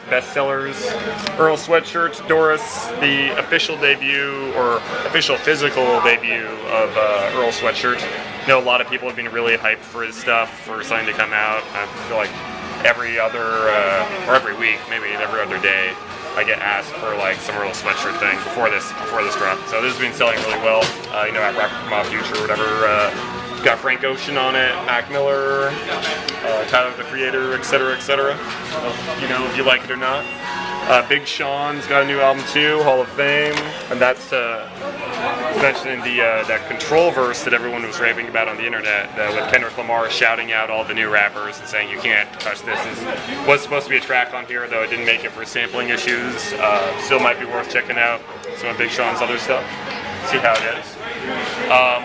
Bestsellers, Earl Sweatshirt, Doris, the official debut or official physical debut of Earl Sweatshirt. I know a lot of people have been really hyped for his stuff, for something to come out. I feel like every other, or every week, maybe every other day, I get asked for like some Earl Sweatshirt thing before this drop. So this has been selling really well. You know, at Rock from Mob Future or whatever. Got Frank Ocean on it, Mac Miller, Tyler the Creator, etc., etc. You know, if you like it or not. Big Sean's got a new album too, Hall of Fame, and that's mentioning the that control verse that everyone was raving about on the internet, with Kendrick Lamar shouting out all the new rappers and saying you can't touch this. It was supposed to be a track on here, though it didn't make it for sampling issues. Still might be worth checking out some of Big Sean's other stuff. See how it is.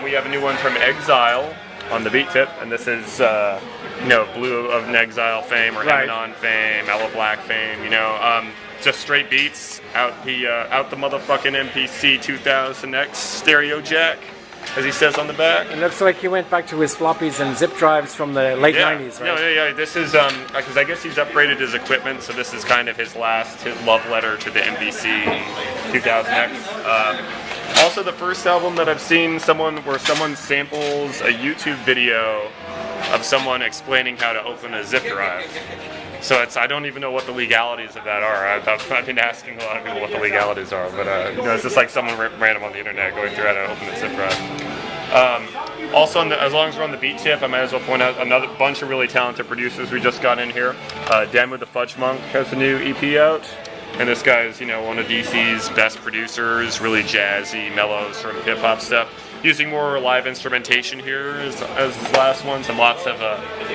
We have a new one from Exile on the beat tip, and this is you know, Blue of an Exile fame or Eminem fame, Ella Black fame. You know, just straight beats out the motherfucking MPC 2000X stereo jack, as he says on the back. It looks like he went back to his floppies and zip drives from the late 90s, right? Yeah. This is because I guess he's upgraded his equipment, so this is kind of his love letter to the MPC 2000X. Also, the first album that I've seen where someone samples a YouTube video of someone explaining how to open a zip drive. So I don't even know what the legalities of that are. I've been asking a lot of people what the legalities are, but you know, it's just like someone random on the internet going through how to open a zip drive. Also, as long as we're on the beat tip, I might as well point out another bunch of really talented producers we just got in here. Dan with the Fudge Monk has a new EP out. And this guy is, you know, one of DC's best producers, really jazzy, mellow sort of hip-hop stuff. Using more live instrumentation here as his last ones, and lots of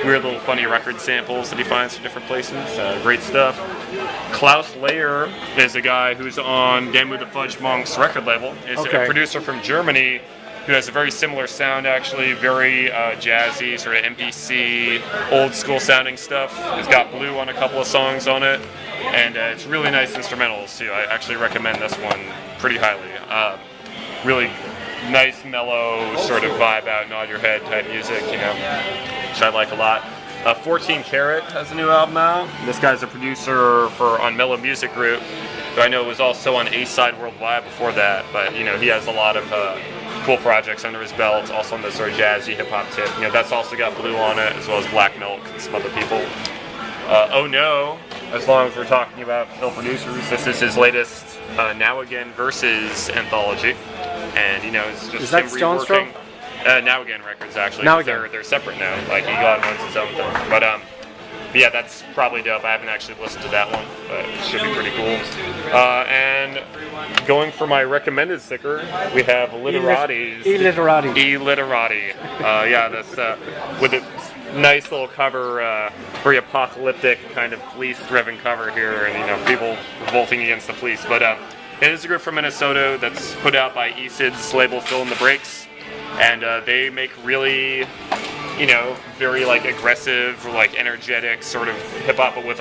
weird little funny record samples that he finds from different places. Great stuff. Klaus Layer is a guy who's on Dan with the Fudge Monk's record label. He's a producer from Germany who has a very similar sound, actually, very jazzy, sort of MPC, old school sounding stuff. He's got Blue on a couple of songs on it, and it's really nice instrumentals too. I actually recommend this one pretty highly. Really nice, mellow, sort of vibe out, nod your head type music, you know, which I like a lot. 14 Karat has a new album out. This guy's a producer on Mellow Music Group, who I know was also on A-Side Worldwide before that, but you know, he has a lot of cool projects under his belt, also on the sort of jazzy hip-hop tip. You know, that's also got Blue on it, as well as Black Milk and some other people. Oh No, as long as we're talking about Phil producers, this is his latest Now Again Versus anthology. And, you know, it's just him reworking Now Again records, actually. Now Again. They're separate now. Like, he got owns his own thing. But, yeah, that's probably dope. I haven't actually listened to that one, but it should be pretty cool. And going for my recommended sticker, we have Literati's. E-Literati. Yeah, that's with a nice little cover, very apocalyptic kind of police-driven cover here, and, you know, people revolting against the police. But it is a group from Minnesota that's put out by E-Sid's label Fill in the Breaks, and they make really, you know, very like aggressive, like energetic sort of hip hop, but with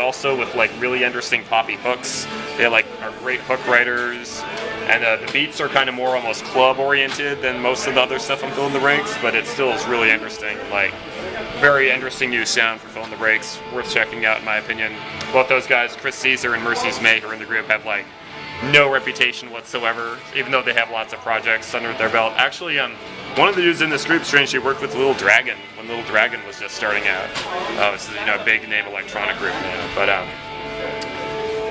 like really interesting poppy hooks. They like are great hook writers, and the beats are kind of more almost club oriented than most of the other stuff on Fill in the Breaks, but it still is really interesting. Like, very interesting new sound for Fill in the Breaks, worth checking out in my opinion. Both those guys, Chris Caesar and Mercy's May, who are in the group, have like no reputation whatsoever, even though they have lots of projects under their belt. Actually, one of the dudes in this group strangely worked with Little Dragon when Little Dragon was just starting out. It's, you know, a big name electronic group now. But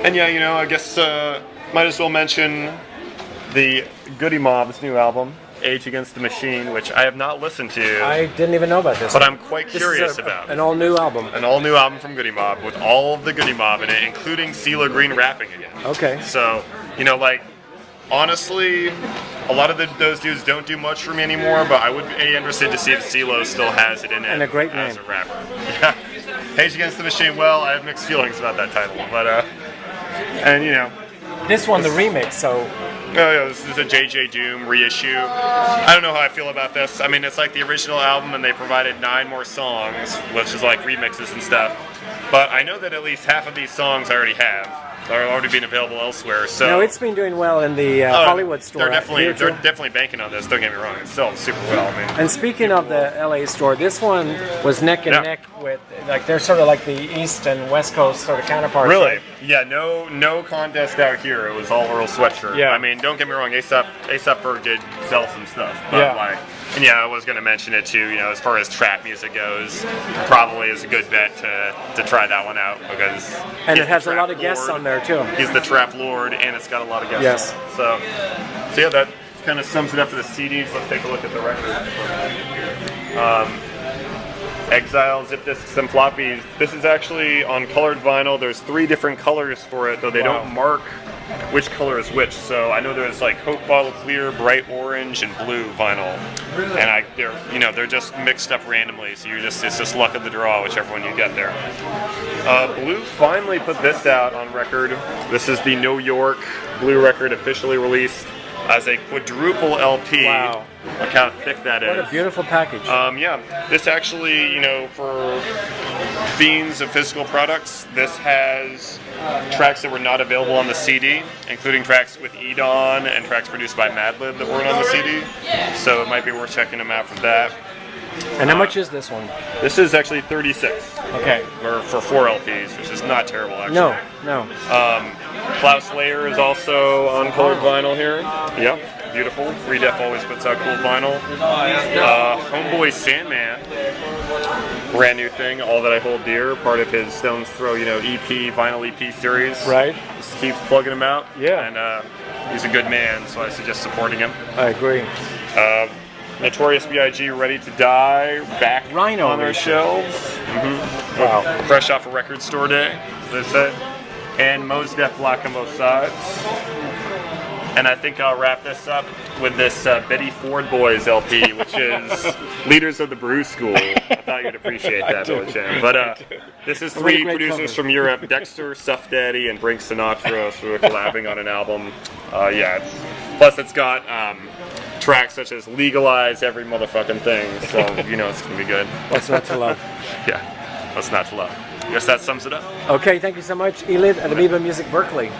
and yeah, you know, I guess might as well mention the Goody Mob's new album, Age Against the Machine, which I have not listened to. I didn't even know about this. But I'm quite curious about. An all-new album. An all-new album from Goody Mob with all of the Goody Mob in it, including CeeLo Green rapping again. Okay. So, you know, like, honestly, a lot of those dudes don't do much for me anymore, but I would be interested to see if CeeLo still has it in it and a great as name. a rapper. Yeah. Age Against the Machine, well, I have mixed feelings about that title, but, and, you know. This one, the remix, so... Oh, yeah, this is a JJ Doom reissue. I don't know how I feel about this. I mean, it's like the original album, and they provided 9 more songs, which is like remixes and stuff. But I know that at least half of these songs I already have. They're already being available elsewhere. So No, it's been doing well in the Hollywood store. They're definitely banking on this. Don't get me wrong; it's selling super well. I mean, And speaking of the LA store, this one was neck and neck with, like, they're sort of like the East and West Coast sort of counterparts. really, right? yeah, no contest out here. It was all Earl Sweatshirt. Yeah. I mean, don't get me wrong, A$AP Berg did sell some stuff, but Yeah. and yeah, I was going to mention it too. You know, as far as trap music goes, probably is a good bet to try that one out because And he's it has the a lot trap of guests lord. on there too. He's the trap lord, and it's got a lot of guests. Yes. On it. So yeah, that kind of sums it up for the CDs. Let's take a look at the records. Exile, zip discs, and floppies. This is actually on colored vinyl. There's 3 different colors for it, though they Wow. don't mark which color is which. So I know there's like Coke bottle clear, bright orange, and blue vinyl. Really? And they're just mixed up randomly. So it's just luck of the draw, whichever one you get there. Blue finally put this out on record. This is the New York Blue record, officially released as a quadruple LP. Wow. Look how thick that is. What a beautiful package. Yeah, this actually, for fiends of physical products, this has tracks that were not available on the CD, including tracks with Edon and tracks produced by Madlib that weren't on the CD. So it might be worth checking them out for that. And how much is this one? This is actually 36, Okay. or for 4 LPs, which is not terrible actually. No. Klaus Layer is also on colored vinyl here. Yep, beautiful. Redef always puts out cool vinyl. Homeboy Sandman, brand new thing, All That I Hold Dear, part of his Stones Throw, vinyl EP series. Right. Just keeps plugging him out. Yeah. And he's a good man, so I suggest supporting him. I agree. Notorious B.I.G. Ready to Die, back Rhino on their edition. shelves. Wow. Fresh off a record store day, as they say. And Mos Def Black on both sides. And I think I'll wrap this up with this Betty Ford Boys LP, which is Leaders of the Brew School. I thought you'd appreciate that, Billy Chan. But this is 3 great producers cover. from Europe, Dexter, Stuff Daddy, and Brink Sinatra, so we're collabing on an album. Plus it's got tracks such as Legalize Every Motherfucking Thing, so it's going to be good. What's not to love? Yeah, what's not to love? I guess that sums it up. Okay, thank you so much, Elid at Amoeba Music Berkeley.